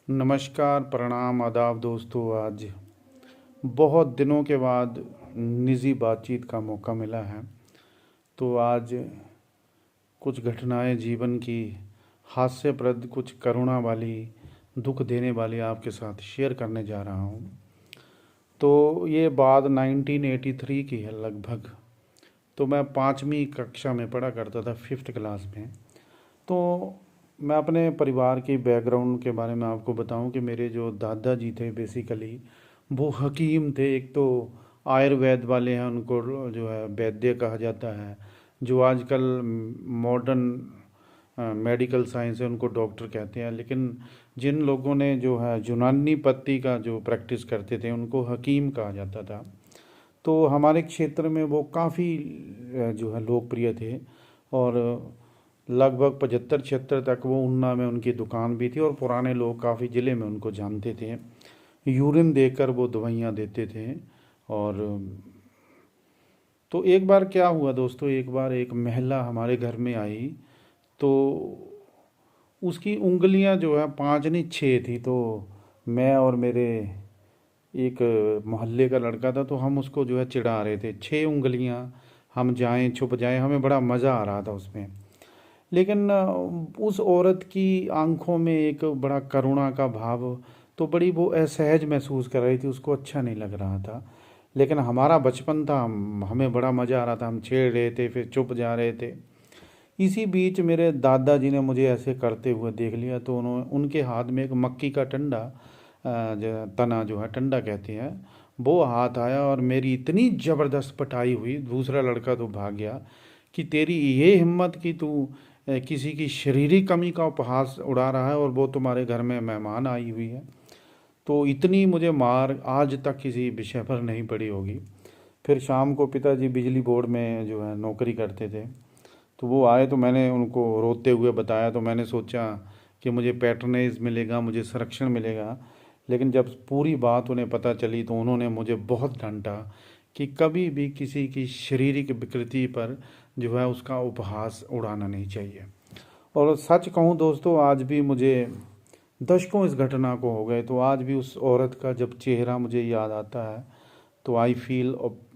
नमस्कार, प्रणाम, आदाब दोस्तों। आज बहुत दिनों के बाद निजी बातचीत का मौका मिला है। तो आज कुछ घटनाएं जीवन की हास्यप्रद, कुछ करुणा वाली, दुख देने वाली आपके साथ शेयर करने जा रहा हूं। तो ये बात 1983 की है लगभग। तो मैं 5वीं कक्षा में पढ़ा करता था, 5th क्लास में। तो मैं अपने परिवार के बैकग्राउंड के बारे में आपको बताऊं कि मेरे जो दादाजी थे बेसिकली वो हकीम थे। एक तो आयुर्वेद वाले हैं, उनको जो है वैद्य कहा जाता है। जो आजकल मॉडर्न मेडिकल साइंस है उनको डॉक्टर कहते हैं, लेकिन जिन लोगों ने जो है यूनानी पत्ती का जो प्रैक्टिस करते थे उनको हकीम कहा जाता था। तो हमारे क्षेत्र में वो काफ़ी जो है लोकप्रिय थे। और लगभग 75-76 तक वो ऊना में उनकी दुकान भी थी और पुराने लोग काफ़ी ज़िले में उनको जानते थे। यूरिन देकर वो दवाइयाँ देते थे। और तो एक बार क्या हुआ दोस्तों, एक बार एक महिला हमारे घर में आई। तो उसकी उंगलियां जो है 5 नहीं 6 थी। तो मैं और मेरे एक मोहल्ले का लड़का था, तो हम उसको जो है चिढ़ा रहे थे, 6 उंगलियां, हम जाएं छुप जाएं। हमें बड़ा मज़ा आ रहा था उसमें। लेकिन उस औरत की आंखों में एक बड़ा करुणा का भाव, तो बड़ी वो असहज महसूस कर रही थी, उसको अच्छा नहीं लग रहा था। लेकिन हमारा बचपन था, हमें बड़ा मज़ा आ रहा था, हम छेड़ रहे थे फिर चुप जा रहे थे। इसी बीच मेरे दादाजी ने मुझे ऐसे करते हुए देख लिया, तो उन्होंने उनके हाथ में एक मक्की का टंडा, तना जो है टंडा कहते हैं, वो हाथ आया और मेरी इतनी ज़बरदस्त पिटाई हुई। दूसरा लड़का तो भाग गया कि तेरी ये हिम्मत कि तू किसी की शारीरिक कमी का उपहास उड़ा रहा है और वो तुम्हारे घर में मेहमान आई हुई है। तो इतनी मुझे मार आज तक किसी विषय पर नहीं पड़ी होगी। फिर शाम को पिताजी बिजली बोर्ड में जो है नौकरी करते थे, तो वो आए तो मैंने उनको रोते हुए बताया। तो मैंने सोचा कि मुझे पैटर्नेज मिलेगा, मुझे संरक्षण मिलेगा। लेकिन जब पूरी बात उन्हें पता चली तो उन्होंने मुझे बहुत डांटा कि कभी भी किसी की शारीरिक विकृति पर जो है उसका उपहास उड़ाना नहीं चाहिए। और सच कहूँ दोस्तों, आज भी मुझे दशकों इस घटना को हो गए, तो आज भी उस औरत का जब चेहरा मुझे याद आता है तो आई फील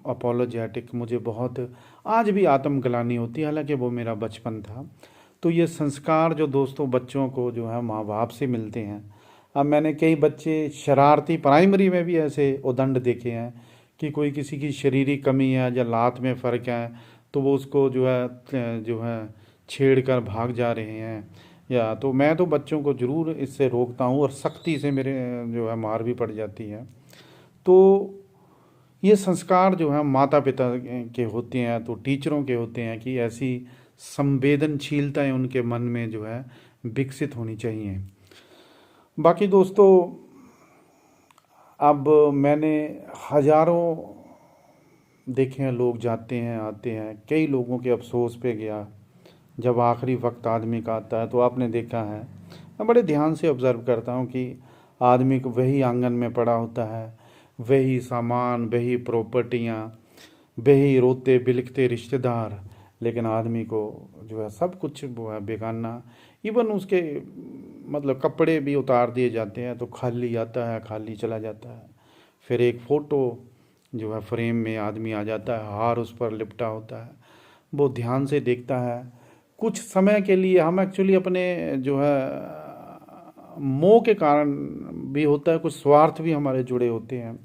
अपोलोजेटिक। मुझे बहुत आज भी आत्मग्लानि होती है, हालांकि वो मेरा बचपन था। तो ये संस्कार जो दोस्तों बच्चों को जो है माँ बाप से मिलते हैं। अब मैंने कई बच्चे शरारती प्राइमरी में भी ऐसे उदंड देखे हैं कि कोई किसी की शारीरिक कमी है या लात में फ़र्क है, तो वो उसको जो है छेड़ कर भाग जा रहे हैं। या तो मैं तो बच्चों को ज़रूर इससे रोकता हूँ और सख्ती से मेरे जो है मार भी पड़ जाती है। तो ये संस्कार जो है माता पिता के होते हैं, तो टीचरों के होते हैं कि ऐसी संवेदनशीलताएं उनके मन में जो है विकसित होनी चाहिए। बाकी दोस्तों, अब मैंने हजारों देखे हैं, लोग जाते हैं आते हैं, कई लोगों के अफसोस पे गया। जब आखिरी वक्त आदमी का आता है तो आपने देखा है, मैं बड़े ध्यान से ऑब्ज़र्व करता हूँ कि आदमी को वही आंगन में पड़ा होता है, वही सामान, वही प्रॉपर्टियाँ, वही रोते बिलखते रिश्तेदार। लेकिन आदमी को जो है सब कुछ वो है बेगाना। इवन उसके मतलब कपड़े भी उतार दिए जाते हैं तो खाली आता है, खाली चला जाता है। फिर एक फ़ोटो जो है फ्रेम में आदमी आ जाता है, हार उस पर लिपटा होता है, वो ध्यान से देखता है। कुछ समय के लिए हम एक्चुअली अपने जो है मोह के कारण भी होता है, कुछ स्वार्थ भी हमारे जुड़े होते हैं।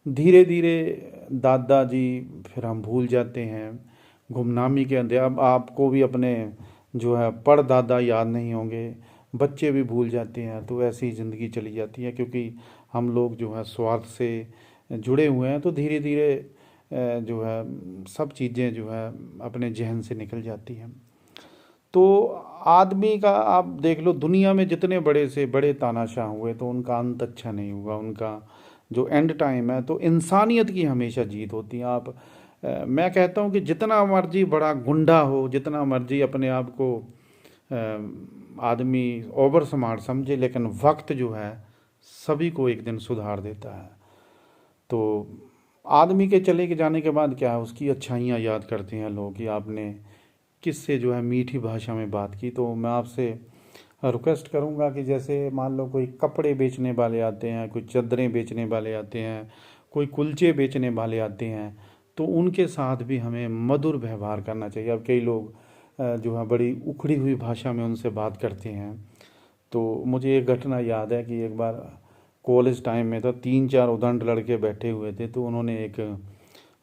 धीरे धीरे दादाजी फिर हम भूल जाते हैं गुमनामी के अंदर। अब आपको भी अपने जो है परदादा याद नहीं होंगे, बच्चे भी भूल जाते हैं। तो ऐसी ज़िंदगी चली जाती है क्योंकि हम लोग जो है स्वार्थ से जुड़े हुए हैं। तो धीरे धीरे जो है सब चीज़ें जो है अपने जहन से निकल जाती हैं। तो आदमी का आप देख लो, दुनिया में जितने बड़े से बड़े तानाशाह हुए तो उनका अंत अच्छा नहीं हुआ। उनका जो एंड टाइम है तो इंसानियत की हमेशा जीत होती है। मैं कहता हूँ कि जितना मर्जी बड़ा गुंडा हो, जितना मर्जी अपने आप को आदमी ओवर स्मार्ट समझे, लेकिन वक्त जो है सभी को एक दिन सुधार देता है। तो आदमी के चले के जाने के बाद क्या है, उसकी अच्छाइयाँ याद करते हैं लोग कि आपने किससे जो है मीठी भाषा में बात की। तो मैं आपसे रिक्वेस्ट करूँगा कि जैसे मान लो कोई कपड़े बेचने वाले आते हैं, कोई चादरें बेचने वाले आते हैं, कोई कुलचे बेचने वाले आते हैं, तो उनके साथ भी हमें मधुर व्यवहार करना चाहिए। अब कई लोग जो है बड़ी उखड़ी हुई भाषा में उनसे बात करते हैं। तो मुझे एक घटना याद है कि एक बार कॉलेज टाइम में था, 3-4 उदंड लड़के बैठे हुए थे, तो उन्होंने एक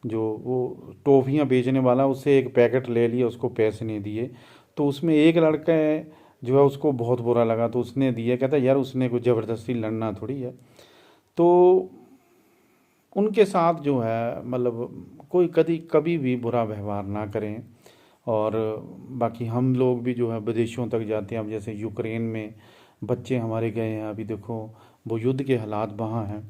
जो वो टॉफ़ियाँ बेचने वाला उससे एक पैकेट ले लिया, उसको पैसे नहीं दिए। तो उसमें एक लड़का है जो है उसको बहुत बुरा लगा, तो उसने दिया, कहता यार उसने कुछ ज़बरदस्ती लड़ना थोड़ी है। तो उनके साथ जो है मतलब कोई कभी कभी भी बुरा व्यवहार ना करें। और बाकी हम लोग भी जो है विदेशों तक जाते हैं, अब जैसे यूक्रेन में बच्चे हमारे गए हैं, अभी देखो वो युद्ध के हालात वहाँ हैं।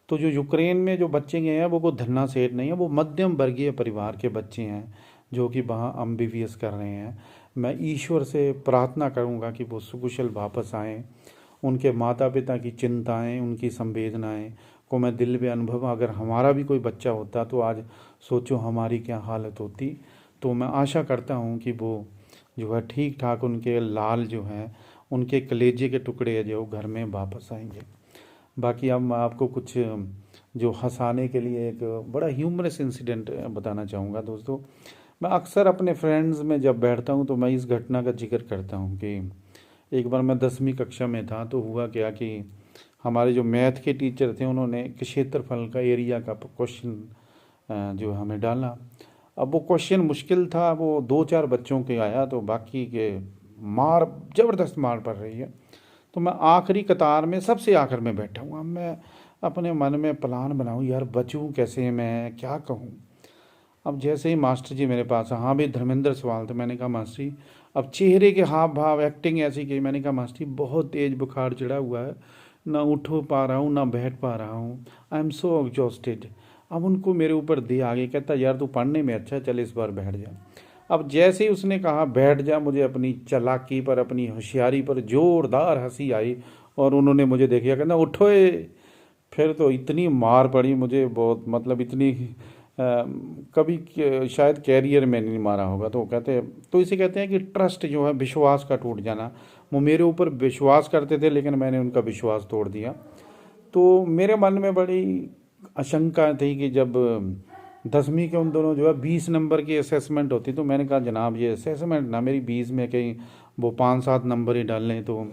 तो जो यूक्रेन में जो बच्चे गए हैं वो कोई धन्ना सेठ नहीं है, वो मध्यम वर्गीय परिवार के बच्चे हैं जो कि वहाँ एमबीबीएस कर रहे हैं। मैं ईश्वर से प्रार्थना करूँगा कि वो सुकुशल वापस आएँ। उनके माता पिता की चिंताएं, उनकी संवेदनाएं को मैं दिल में अनुभव, अगर हमारा भी कोई बच्चा होता तो आज सोचो हमारी क्या हालत होती। तो मैं आशा करता हूँ कि वो जो है ठीक ठाक उनके लाल जो हैं उनके कलेजे के टुकड़े जो घर में वापस आएंगे। बाकी अब मैं आपको कुछ जो हंसाने के लिए एक बड़ा ह्यूमरस इंसिडेंट बताना चाहूँगा दोस्तों। मैं अक्सर अपने फ्रेंड्स में जब बैठता हूँ तो मैं इस घटना का जिक्र करता हूँ कि एक बार मैं 10वीं कक्षा में था, तो हुआ क्या कि हमारे जो मैथ के टीचर थे उन्होंने क्षेत्रफल का एरिया का क्वेश्चन जो हमें डाला। अब वो क्वेश्चन मुश्किल था, वो 2-4 बच्चों के आया, तो बाकी के मार ज़बरदस्त मार पड़ रही है। तो मैं आखिरी कतार में सबसे आखिर में बैठा हूँ। अब मैं अपने मन में प्लान बनाऊँ यार बचूँ कैसे, मैं क्या कहूँ। अब जैसे ही मास्टर जी मेरे पास, हाँ भी धर्मेंद्र सवाल थे, मैंने कहा मास्टर जी, अब चेहरे के हाव भाव एक्टिंग ऐसी की। मैंने कहा मास्टर जी बहुत तेज़ बुखार चढ़ा हुआ है, ना उठ पा रहा हूँ ना बैठ पा रहा हूँ, आई एम सो एग्जॉस्टेड। अब उनको मेरे ऊपर दे आ गई, कहता यार तू पढ़ने में अच्छा, चल इस बार बैठ जा। अब जैसे ही उसने कहा बैठ जा, मुझे अपनी चालाकी पर, अपनी होशियारी पर जोरदार हंसी आई और उन्होंने मुझे देखा, कहना उठो। फिर तो इतनी मार पड़ी मुझे, बहुत मतलब इतनी कभी शायद कैरियर में नहीं मारा होगा। तो कहते, तो इसे कहते हैं कि ट्रस्ट जो है, विश्वास का टूट जाना। वो मेरे ऊपर विश्वास करते थे लेकिन मैंने उनका विश्वास तोड़ दिया। तो मेरे मन में बड़ी आशंका थी कि जब 10वीं के उन दोनों जो है 20 नंबर की असेसमेंट होती, तो मैंने कहा जनाब ये असेसमेंट ना मेरी 20 में कहीं वो 5-7 नंबर ही डाल लें। तो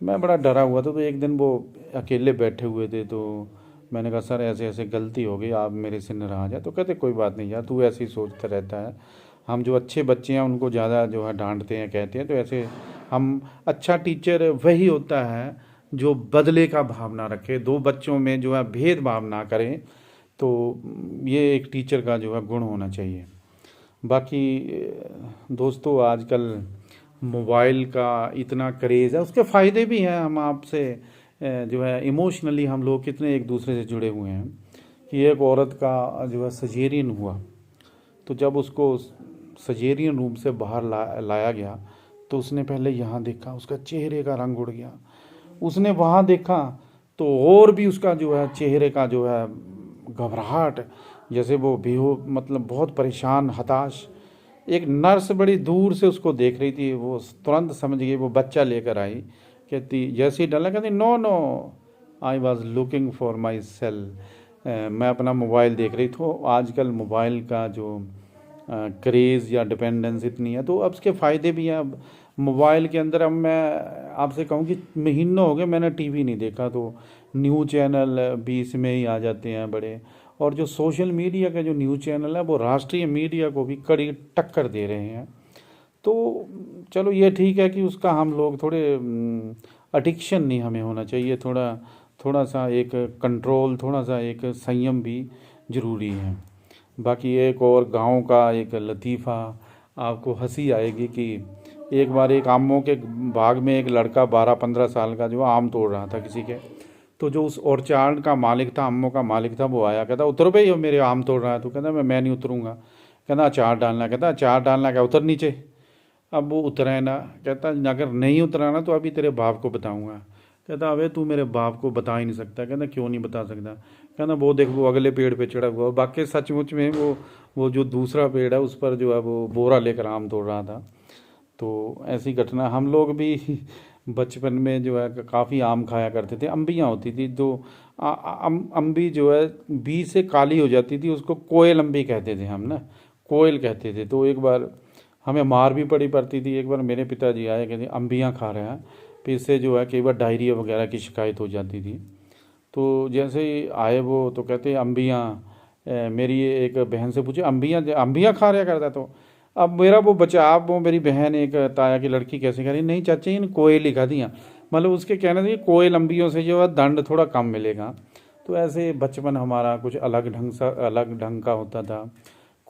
मैं बड़ा डरा हुआ था। तो एक दिन वो अकेले बैठे हुए थे, तो मैंने कहा सर ऐसे ऐसे गलती हो गई, आप मेरे से नाराज़ है। तो कहते कोई बात नहीं यार, तू ऐसे ही सोचता रहता है, हम जो अच्छे बच्चे हैं उनको ज़्यादा जो है डांटते हैं, कहते हैं। तो ऐसे हम, अच्छा टीचर वही होता है जो बदले का भावना रखे, दो बच्चों में जो है भेदभाव ना करें। तो ये एक टीचर का जो है गुण होना चाहिए। बाकी दोस्तों आजकल मोबाइल का इतना क्रेज़ है, उसके फ़ायदे भी हैं। हम आपसे जो है इमोशनली हम लोग कितने एक दूसरे से जुड़े हुए हैं कि एक औरत का जो है सजेरियन हुआ, तो जब उसको सजेरियन रूम से बाहर लाया गया तो उसने पहले यहाँ देखा, उसका चेहरे का रंग उड़ गया। उसने वहाँ देखा तो और भी उसका जो है चेहरे का जो है घबराहट, जैसे वो बेहो मतलब बहुत परेशान, हताश। एक नर्स बड़ी दूर से उसको देख रही थी, वो तुरंत समझ गई, वो बच्चा लेकर आई। कहती जैसे ही डाला, कहती no no I was looking for my cell, मैं अपना मोबाइल देख रही थी। आजकल मोबाइल का जो क्रेज़ या डिपेंडेंस इतनी है, तो अब इसके फ़ायदे भी हैं। अब मोबाइल के अंदर, अब मैं आपसे कहूँ कि महीनों हो गए मैंने टीवी नहीं देखा, तो न्यूज़ चैनल भी इसमें ही आ जाते हैं बड़े। और जो सोशल मीडिया का जो न्यूज़ चैनल है वो राष्ट्रीय मीडिया को भी कड़ी टक्कर दे रहे हैं। तो चलो ये ठीक है कि उसका हम लोग थोड़े एडिक्शन नहीं हमें होना चाहिए, थोड़ा सा एक कंट्रोल, थोड़ा सा एक संयम भी ज़रूरी है। बाकी एक और गांव का एक लतीफ़ा, आपको हंसी आएगी कि एक बार एक आमों के बाग में एक लड़का 12-15 साल का जो आम तोड़ रहा था किसी के। तो जो उस ऑर्चार्ड का मालिक था, आमों का मालिक था, वो आया, कहता उतरो भाई, मेरे आम तोड़ रहा है। तो कहता मैं नहीं उतरूँगा। कहता अचार डालना, कहता अचार डालना क्या, उतर नीचे। अब वो उतरा है ना, कहता अगर नहीं उतरा ना तो अभी तेरे बाप को बताऊँगा। कहता अबे तू मेरे बाप को बता ही नहीं सकता। कहता क्यों नहीं बता सकता। कहता वो देख वो अगले पेड़ पे चढ़ा हुआ। बाकी सचमुच में वो जो दूसरा पेड़ है उस पर जो है वो बोरा लेकर आम तोड़ रहा था। तो ऐसी घटना हम लोग भी बचपन में जो है काफ़ी आम खाया करते थे। अम्बियाँ होती थी तो अम्बी जो है बीज से काली हो जाती थी, उसको कोयल अम्बी कहते थे हम ना, कोयल कहते थे। तो एक बार हमें मार भी पड़ती थी। एक बार मेरे पिताजी आए, कहते अम्बियाँ खा रहे हैं, फिर इससे जो है कई बार डायरिया वगैरह की शिकायत हो जाती थी। तो जैसे ही आए वो तो कहते अम्बियाँ, मेरी एक बहन से पूछे अम्बियाँ अम्बियाँ खा रहा करता। तो अब मेरा वो बच्चा, आप वो मेरी बहन एक ताया की लड़की कैसे कह रही, नहीं चाचा इन कोयल ही खा दिया। मतलब उसके कहने से कोयल अम्बियों से जो है दंड थोड़ा कम मिलेगा। तो ऐसे बचपन हमारा कुछ अलग ढंग का होता था।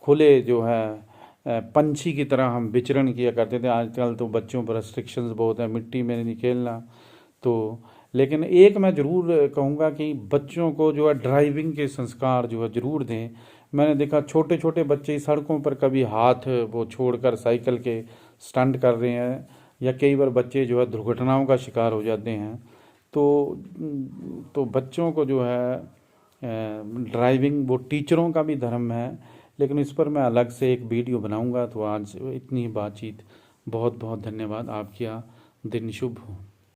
खुले जो है पंछी की तरह हम विचरण किया करते थे। आजकल तो बच्चों पर रेस्ट्रिक्शंस बहुत है, मिट्टी में नहीं खेलना। तो लेकिन एक मैं ज़रूर कहूँगा कि बच्चों को जो है ड्राइविंग के संस्कार जो है ज़रूर दें। मैंने देखा छोटे छोटे बच्चे सड़कों पर कभी हाथ वो छोड़कर साइकिल के स्टंट कर रहे हैं, या कई बार बच्चे जो है दुर्घटनाओं का शिकार हो जाते हैं। तो बच्चों को जो है ड्राइविंग वो टीचरों का भी धर्म है, लेकिन इस पर मैं अलग से एक वीडियो बनाऊंगा। तो आज इतनी ही बातचीत, बहुत बहुत धन्यवाद। आपका दिन शुभ हो।